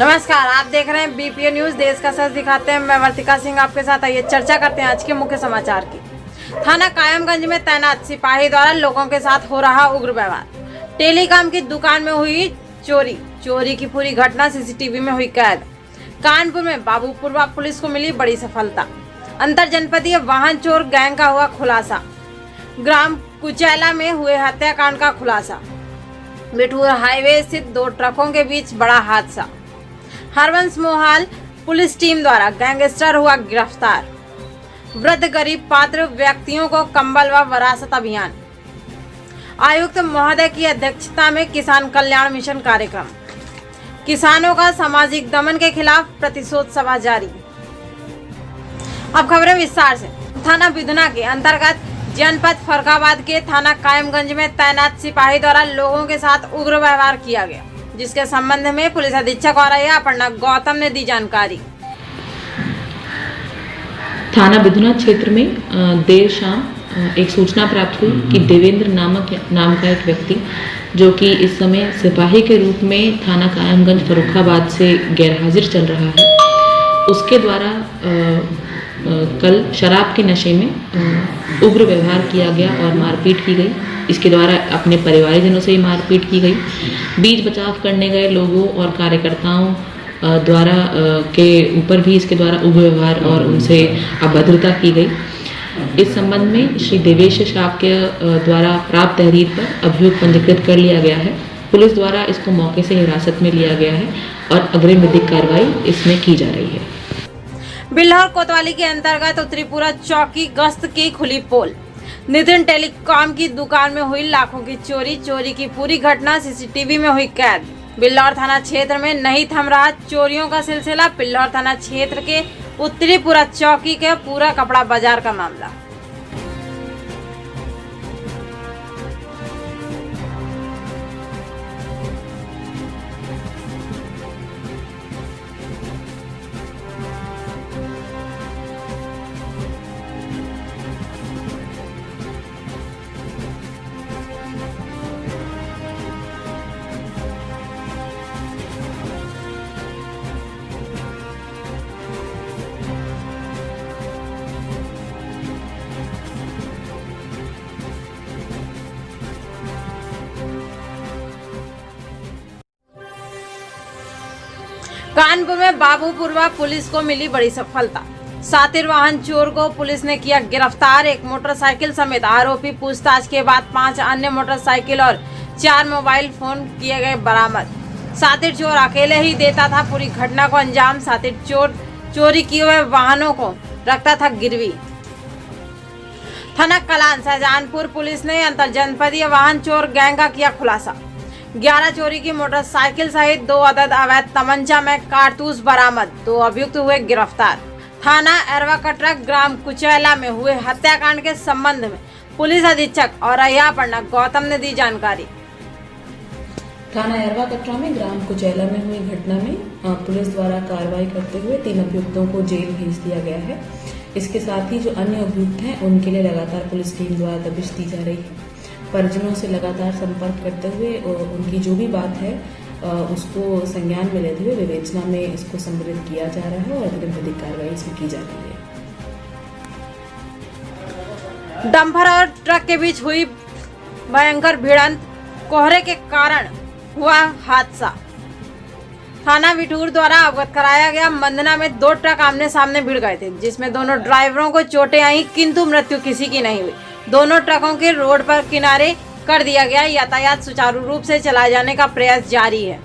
नमस्कार, आप देख रहे हैं बीपीए न्यूज। देश का सच दिखाते हैं। मैं वर्तिका सिंह आपके साथ। आइए चर्चा करते हैं आज के मुख्य समाचार की। थाना कायमगंज में तैनात सिपाही द्वारा लोगों के साथ हो रहा उग्र व्यवहार। टेलीकॉम की दुकान में हुई चोरी की पूरी घटना सीसीटीवी में हुई कैद। कानपुर में बाबूपुरवा पुलिस को मिली बड़ी सफलता। अंतर जनपदीय वाहन चोर गैंग का हुआ खुलासा। ग्राम कुचैला में हुए हत्याकांड का खुलासा। बिठूर हाईवे स्थित दो ट्रकों के बीच बड़ा हादसा। हरवंश मोहाल पुलिस टीम द्वारा गैंगस्टर हुआ गिरफ्तार। वृद्ध गरीब पात्र व्यक्तियों को कंबल व वरासत अभियान। आयुक्त महोदय की अध्यक्षता में किसान कल्याण मिशन कार्यक्रम। किसानों का सामाजिक दमन के खिलाफ प्रतिशोध सभा जारी। अब खबरें विस्तार से। थाना बिधना के अंतर्गत जनपद फर्रुखाबाद के थाना कायमगंज में तैनात सिपाही द्वारा लोगों के साथ उग्र व्यवहार किया गया, जिसके संबंध में पुलिस अधीक्षक और अपर्णा गौतम ने दी जानकारी। थाना बिधना क्षेत्र में देर शाम एक सूचना प्राप्त हुई कि देवेंद्र नाम का एक व्यक्ति, जो कि इस समय सिपाही के रूप में थाना कायमगंज फर्रुखाबाद से गैरहाजिर चल रहा है, उसके द्वारा कल शराब के नशे में उग्र व्यवहार किया गया और मारपीट की गई। इसके द्वारा अपने परिवारजनों से ही मारपीट की गई। बीच बचाव करने गए लोगों और कार्यकर्ताओं द्वारा के ऊपर भी इसके द्वारा उग्र व्यवहार और उनसे अभद्रता की गई। इस संबंध में श्री देवेश श्राप के द्वारा प्राप्त तहरीर पर अभियोग पंजीकृत कर लिया गया है। पुलिस द्वारा इसको मौके से हिरासत में लिया गया है और अग्रिम विधिक कार्रवाई इसमें की जा रही है। बिल्हौर कोतवाली के अंतर्गत उत्तरीपुरा चौकी गश्त की खुली पोल। नितिन टेलीकॉम की दुकान में हुई लाखों की चोरी की पूरी घटना सीसीटीवी में हुई कैद। बिल्हौर थाना क्षेत्र में नहीं थम रहा चोरियों का सिलसिला। बिल्हौर थाना क्षेत्र के उत्तरीपुरा चौकी के पूरा कपड़ा बाजार का मामला। कानपुर में बाबूपुरवा पुलिस को मिली बड़ी सफलता। सातिर वाहन चोर को पुलिस ने किया गिरफ्तार। एक मोटरसाइकिल समेत आरोपी पूछताछ के बाद 5 अन्य मोटरसाइकिल और 4 मोबाइल फोन किए गए बरामद। सातिर चोर अकेले ही देता था पूरी घटना को अंजाम। सातिर चोर चोरी किए हुए वाहनों को रखता था गिरवी। थाना कलान शाहजहानपुर पुलिस ने अंतर जनपदीय वाहन चोर गैंग का किया खुलासा। 11 चोरी की मोटरसाइकिल सहित 2 अदद अवैध तमंचा में कारतूस बरामद। 2 अभियुक्त हुए गिरफ्तार। थाना एरवाकटरा ग्राम कुचैला में हुए हत्याकांड के संबंध में पुलिस अधीक्षक और अपर्णा गौतम ने दी जानकारी। थाना एरवाकटरा में ग्राम कुचैला में हुई घटना में पुलिस द्वारा कार्रवाई करते हुए 3 अभियुक्तों को जेल भेज दिया गया है। इसके साथ ही जो अन्य अभियुक्त हैं उनके लिए लगातार पुलिस टीम द्वारा दबिश दी जा रही है। परिजनों से लगातार संपर्क करते हुए उनकी जो भी बात है उसको संज्ञान में लेते हुए विवेचना में इसको सम्मिलित किया जा रहा है और अग्रिम विधिक कार्रवाई इसमें की जा रही है। डंपर और ट्रक के बीच हुई भयंकर भिड़ंत। कोहरे के कारण हुआ हादसा। थाना बिठूर द्वारा अवगत कराया गया। मंदना में 2 ट्रक आमने सामने भिड़ गए थे, जिसमें दोनों ड्राइवरों को चोटें आई, किंतु मृत्यु किसी की नहीं हुई। दोनों ट्रकों के रोड पर किनारे कर दिया गया। यातायात सुचारू रूप से चलाए जाने का प्रयास जारी है।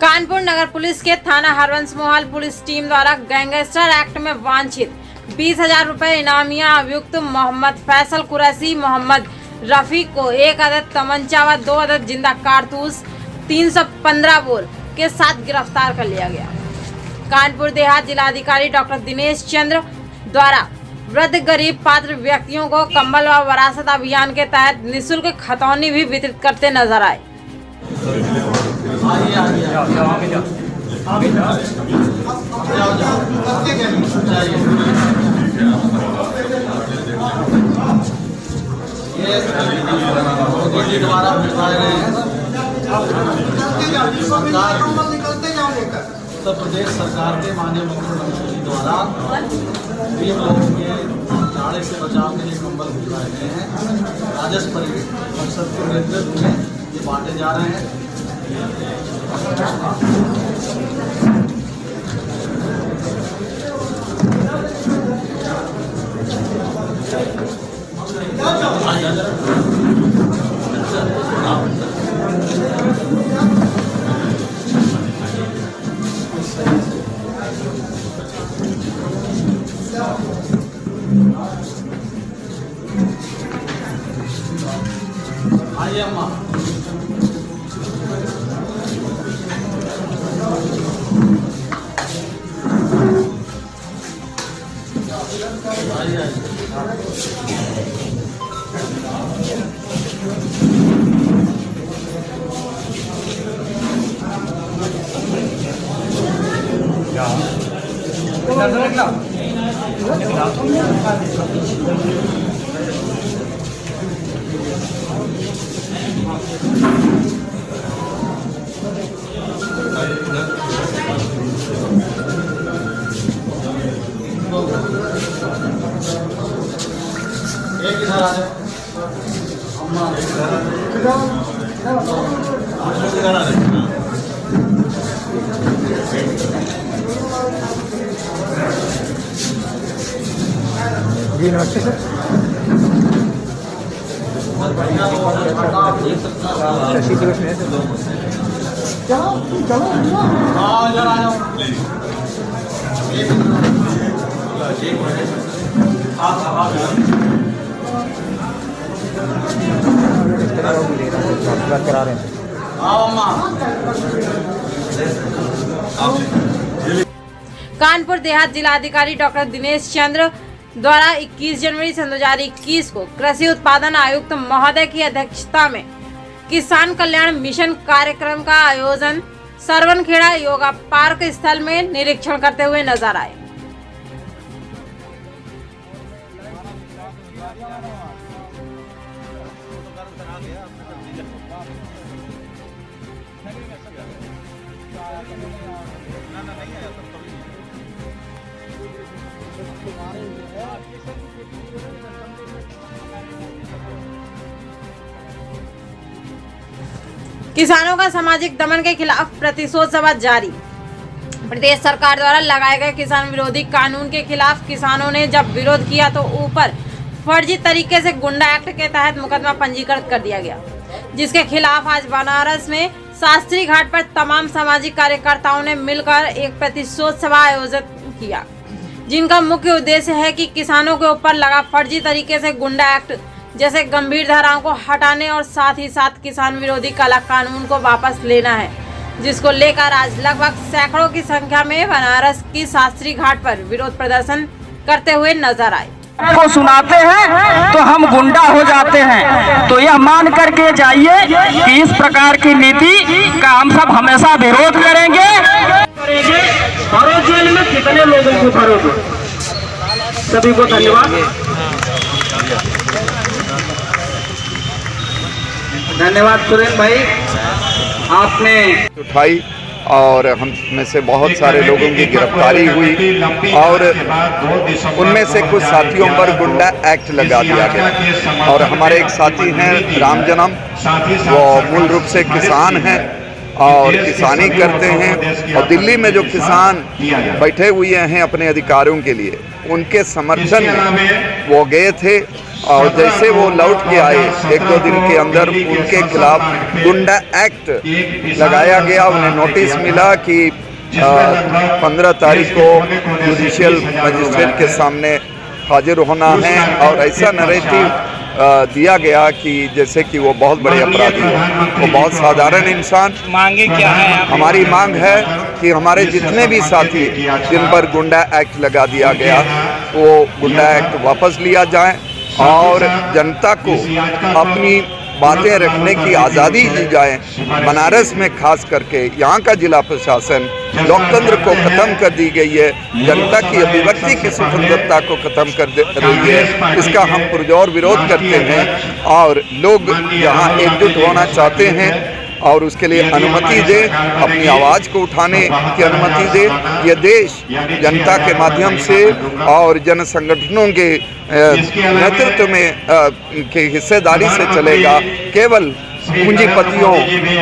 कानपुर नगर पुलिस के थाना हरवंश मोहाल पुलिस टीम द्वारा गैंगस्टर एक्ट में वांछित 20,000 रुपए इनामिया अभियुक्त मोहम्मद फैसल कुरैशी मोहम्मद रफी को 1 अदद तमंचा व 2 अदद जिंदा कारतूस 315 बोर के साथ गिरफ्तार कर लिया गया। कानपुर देहात जिलाधिकारी डॉक्टर दिनेश चंद्र द्वारा वृद्ध गरीब पात्र व्यक्तियों को कंबल व वरासत अभियान के तहत निःशुल्क खतौनी भी वितरित करते नजर आए। उत्तर प्रदेश सरकार के माननीय मुख्यमंत्री जी द्वारा गरीब लोगों के जाड़े से बचाव के लिए कंबल भिजवाए गए हैं। राजस्व परिषद के नेतृत्व में ये बांटे जा रहे हैं। आइए अम्मा। एक इधर आ जाओ अम्मा, इधर आ जाओ। जी नमस्ते सर। शशि दिवस में चलो चलो हाँ इधर आ जाओ। करा रहे हैं। कानपुर देहात जिलाधिकारी डॉक्टर दिनेश चंद्र द्वारा 21 जनवरी 2021 को कृषि उत्पादन आयुक्त महोदय की अध्यक्षता में किसान कल्याण मिशन कार्यक्रम का आयोजन सरवनखेड़ा योगा पार्क स्थल में निरीक्षण करते हुए नजर आए। किसानों का सामाजिक दमन के खिलाफ प्रतिशोध सभा जारी। प्रदेश सरकार द्वारा लगाए गए किसान विरोधी कानून के खिलाफ किसानों ने जब विरोध किया तो ऊपर फर्जी तरीके से गुंडा एक्ट के तहत मुकदमा पंजीकृत कर दिया गया, जिसके खिलाफ आज बनारस में शास्त्री घाट पर तमाम सामाजिक कार्यकर्ताओं ने मिलकर एक प्रतिशोध सभा आयोजित किया, जिनका मुख्य उद्देश्य है कि किसानों के ऊपर लगा फर्जी तरीके से गुंडा एक्ट जैसे गंभीर धाराओं को हटाने और साथ ही साथ किसान विरोधी काला कानून को वापस लेना है, जिसको लेकर आज लगभग सैकड़ों की संख्या में बनारस की शास्त्री घाट पर विरोध प्रदर्शन करते हुए नजर आए। को सुनाते हैं तो हम गुंडा हो जाते हैं, तो यह मान करके जाइए कि इस प्रकार की नीति का हम सब हमेशा विरोध करेंगे। भरो जेल में कितने लोगों को भरोगे? सभी को धन्यवाद। धन्यवाद सुरेश भाई, आपने उठाई और हम में से बहुत सारे लोगों की गिरफ्तारी हुई और उनमें से कुछ साथियों पर गुंडा एक्ट लगा दिया गया। और हमारे एक साथी हैं राम जन्म, वो मूल रूप से किसान हैं और किसानी करते हैं और दिल्ली में जो किसान बैठे हुए हैं अपने अधिकारों के लिए, उनके समर्थन में वो गए थे और जैसे वो लौट के आए 1-2 दिन के अंदर उनके खिलाफ गुंडा एक्ट लगाया गया। उन्हें नोटिस मिला कि 15 तारीख को जुडिशियल मजिस्ट्रेट के सामने हाजिर होना है और ऐसा नरेटिव दिया गया कि जैसे कि वो बहुत बड़े अपराधी हैं। वो बहुत साधारण इंसान। मांगे क्या है? हमारी मांग है कि हमारे जितने भी साथी जिन पर गुंडा एक्ट लगा दिया गया वो गुंडा एक्ट वापस लिया जाए और जनता को अपनी बातें रखने की आज़ादी दी जाए। बनारस में खास करके यहाँ का जिला प्रशासन लोकतंत्र को ख़त्म कर दी गई है, जनता की अभिव्यक्ति की स्वतंत्रता को ख़त्म कर रही है। इसका हम पुरजोर विरोध करते हैं और लोग यहाँ एकजुट होना चाहते हैं और उसके लिए अनुमति दे, अपनी आवाज़ को उठाने की अनुमति दे। ये देश जनता के माध्यम से और जन संगठनों के नेतृत्व में के हिस्सेदारी से चलेगा। केवल पूंजीपतियों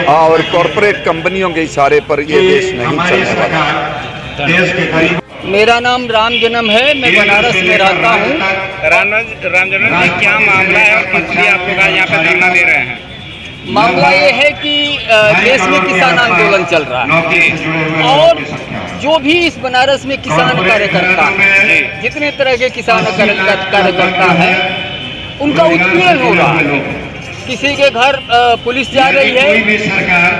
और कॉरपोरेट कंपनियों के इशारे पर ये देश नहीं चलने वाला। मेरा नाम राम जन्म है, मैं बनारस में रहता हूँ। राम जन्म जी, क्या मामला है और किस लिए आप लोग आज यहाँ पे धरना दे रहे हैं? मामला ये है कि देश में किसान आंदोलन चल रहा है और जो भी इस बनारस में किसान कार्यकर्ता, जितने तरह के किसान कार्यकर्ता हैं, उनका उत्पीड़न हो रहा है। किसी के घर पुलिस जा रही है,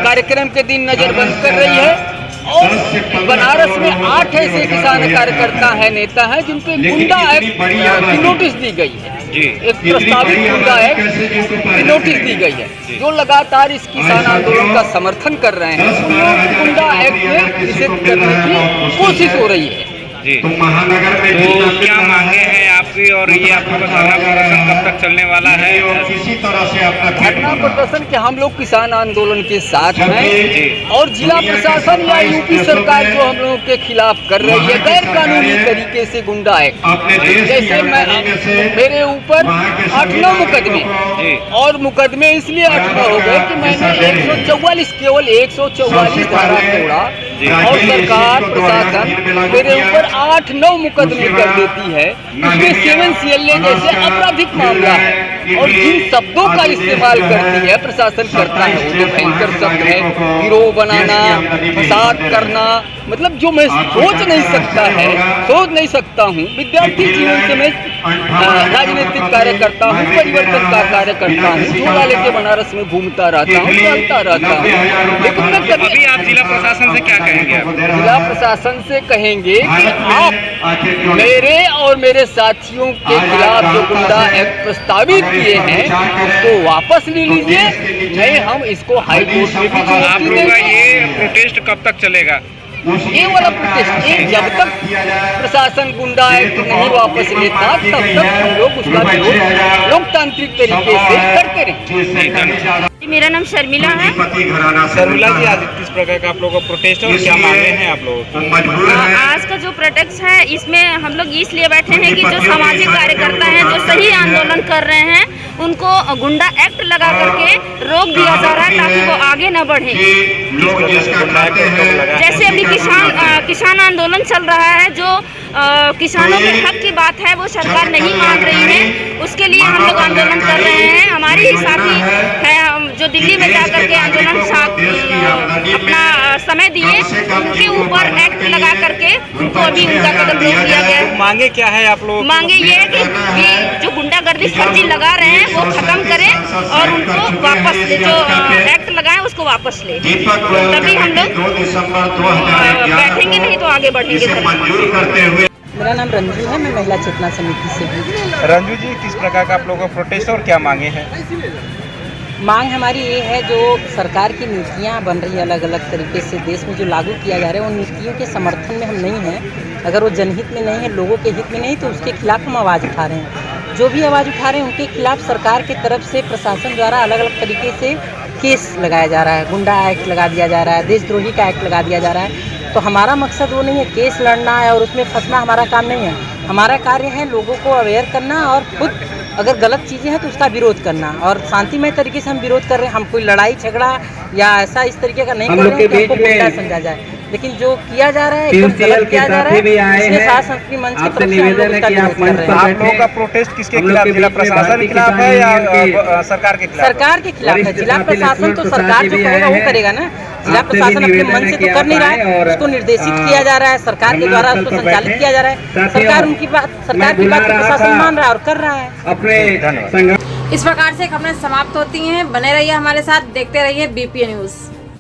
कार्यक्रम के दिन नजरबंद कर रही है और बनारस में 8 ऐसे किसान कार्यकर्ता है, नेता है, जिन पे गुंडा एक्ट की नोटिस दी गई है। एक प्रस्तावित गुंडा एक्ट की नोटिस दी गई है, जो लगातार इस किसान आंदोलन का समर्थन कर रहे हैं। उन लोगों को गुंडा एक्ट में निषेध करने की कोशिश हो रही है। जी, तो क्या मांगे हैं आपकी और ये आप लोग धरना प्रदर्शन कब तक चलने वाला है? किसी तरह से अपना धरना प्रदर्शन के हम लोग किसान आंदोलन के साथ हैं और जिला प्रशासन या यूपी सरकार जो हम लोगों के खिलाफ कर रही है गैर कानूनी तरीके से गुंडा एक्ट, जैसे मेरे ऊपर 8-9 मुकदमे और मुकदमे इसलिए 8-9 हो गए कि मैंने 144 केवल 144 धारा तोड़ा और सरकार प्रशासन मेरे ऊपर 8-9 मुकदमे कर देती है। इसमें 7 CLA जैसे आपराधिक मामला है और जिन शब्दों का इस्तेमाल करती है प्रशासन करता है वो तो भयंकर शब्द है। गिरोह बनाना, फसाद करना, मतलब जो मैं सोच नहीं सकता हूँ। विद्यार्थी जीवन से मैं राजनीतिक कार्य करता हूँ, परिवर्तन का कार्य करता हूँ, झोला लेके बनारस में घूमता रहता हूँ, चलता रहता हूँ। लेकिन मैं कभी आप जिला प्रशासन से क्या कहेंगे? जिला प्रशासन से कहेंगे कि आप मेरे और मेरे साथियों के खिलाफ जो गुंडा एक्ट प्रस्तावित किए हैं उसको वापस ले लीजिए, नहीं हम इसको हाई कोर्ट में भी आप लोगों का ये प्रोटेस्ट कब तक चलेगा? ये वाला प्रोटेस्ट जब तक प्रशासन गुंडा एक्ट नहीं वापस लेता तब तक हम लोग उसका विरोध लोकतांत्रिक तरीके से करते रहेंगे। मेरा नाम शर्मिला है। शर्मिला जी, आज किस प्रकार का आप लोगों का प्रोटेस्ट और क्या मांगे हैं आप लोगों को? आज का जो प्रोटेस्ट है इसमें हम लोग इसलिए बैठे हैं कि जो सामाजिक कार्यकर्ता हैं जो सही आंदोलन कर रहे हैं उनको गुंडा एक्ट लगा करके रोक दिया जा रहा है ताकि वो आगे न बढ़े। जैसे अभी किसान आंदोलन चल रहा है, जो किसानों के हक की बात है वो सरकार नहीं मान रही है, उसके लिए हम लोग आंदोलन कर रहे हैं। हमारे ही साथी है जो दिल्ली में जा करके आंदोलन अपना समय दिए, उनके ऊपर एक्ट लगा करके उनको अभी उनका कदम रोक दिया गया है। मांगे क्या है आप लोग? मांगे ये है कि जो गुंडागर्दी फर्जी लगा रहे हैं वो खत्म करें और उनको वापस जो एक्ट लगाए उसको वापस ले, तभी हम लोग बैठेंगे, नहीं तो आगे बढ़ेंगे। मेरा नाम रंजू है, मैं महिला चेतना समिति से हूँ। रंजू जी, किस प्रकार का आप लोगों का प्रोटेस्ट और क्या मांगे हैं? मांग हमारी ये है, जो सरकार की नीतियाँ बन रही है अलग अलग तरीके से देश में जो लागू किया जा रहा है, उन नीतियों के समर्थन में हम नहीं हैं। अगर वो जनहित में नहीं है, लोगों के हित में नहीं, तो उसके खिलाफ हम आवाज़ उठा रहे हैं। जो भी आवाज़ उठा रहे हैं उनके खिलाफ सरकार की तरफ से प्रशासन द्वारा अलग अलग तरीके से केस लगाया जा रहा है। गुंडा एक्ट लगा दिया जा रहा है, देशद्रोही का एक्ट लगा दिया जा रहा है। तो हमारा मकसद वो नहीं है केस लड़ना है और उसमें फंसना, हमारा काम नहीं है। हमारा कार्य है लोगों को अवेयर करना और खुद अगर गलत चीज़ें हैं तो उसका विरोध करना, और शांतिमय तरीके से हम विरोध कर रहे हैं। हम कोई लड़ाई झगड़ा या ऐसा इस तरीके का नहीं कर रहे हैं कि हमको गुंडा समझा जाए, लेकिन जो किया जा रहा है एकदम गलत किया जा रहा है। इसलिए साथ संस्कृति मंच की तरफ से हम लोग उसका विरोध कर रहे हैं। आप लोगों का प्रोटेस्ट किसके खिलाफ? जिला प्रशासन के खिलाफ है या सरकार के खिलाफ? सरकार के खिलाफ है। जिला प्रशासन तो सरकार जो कहेगा वो करेगा ना। जिला प्रशासन अपने मन से तो कर नहीं रहा है, उसको निर्देशित किया जा रहा है, सरकार के द्वारा उसको संचालित किया जा रहा है। सरकार की बात प्रशासन मान रहा है और कर रहा है। इस प्रकार से खबरें समाप्त होती हैं। बने रहिए हमारे साथ, देखते रहिए बीपीए न्यूज़।